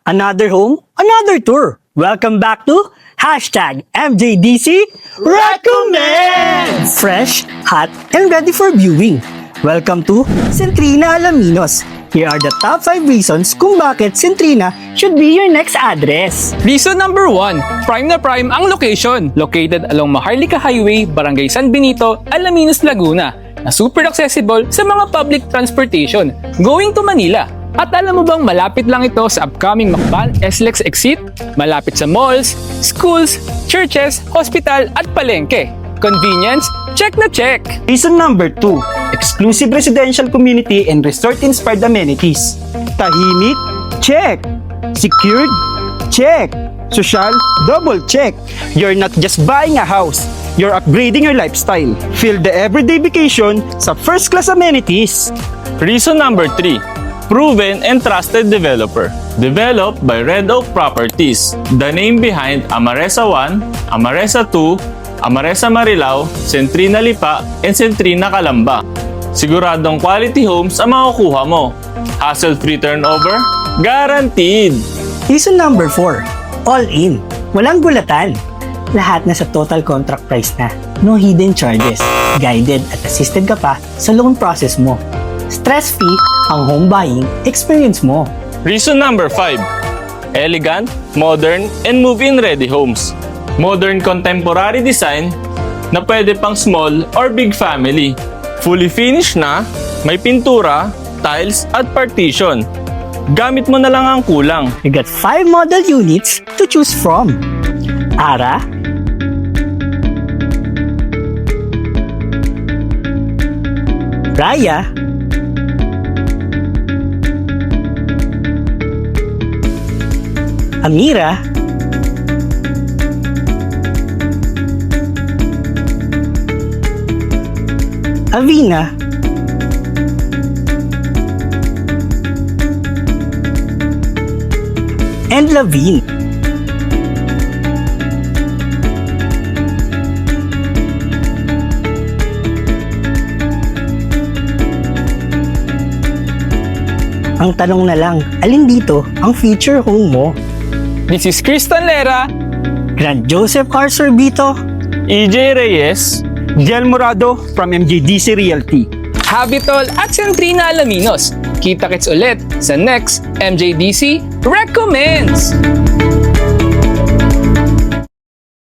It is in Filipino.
Another home, another tour. Welcome back to #MJDC Recommends! Fresh, hot, and ready for viewing. Welcome to Centrina Alaminos. Here are the top 5 reasons kung bakit Centrina should be your next address. Reason number 1, prime na prime ang location. Located along Maharlika Highway, Barangay San Benito, Alaminos, Laguna, na super accessible sa mga public transportation going to Manila. At alam mo bang malapit lang ito sa upcoming Macban SLEX exit? Malapit sa malls, schools, churches, hospital at palengke. Convenience? Check na check! Reason number 2, exclusive residential community and resort-inspired amenities. Tahimik? Check. Secured? Check. Social? Double check. You're not just buying a house, you're upgrading your lifestyle. Feel the everyday vacation sa first-class amenities. Reason number 3, proven and trusted developer. Developed by Red Oak Properties, the name behind Amaresa 1, Amaresa 2, Amaresa Marilao, Centrina Lipa, and Centrina Calamba. Siguradong quality homes ang makukuha mo. Hassle-free turnover? Guaranteed! Reason number 4, all in. Walang gulatan. Lahat na sa total contract price na. No hidden charges. Guided at assisted ka pa sa loan process mo. Stress-free ang home buying experience mo. Reason number 5, elegant, modern, and move-in ready homes. Modern contemporary design na pwede pang small or big family. Fully finished na, may pintura, tiles, at partition. Gamit mo na lang ang kulang. You got 5 model units to choose from. Ara, Raya, Amira, Avina, and Lavine. Ang tanong na lang, alin dito ang future home mo? This is Kristen Lera, Grand Joseph R. Sorbito, EJ Reyes, Diel Morado from MJDC Realty. Habitol at Centrina Alaminos. Kita-kits ulit sa next MJDC Recommends!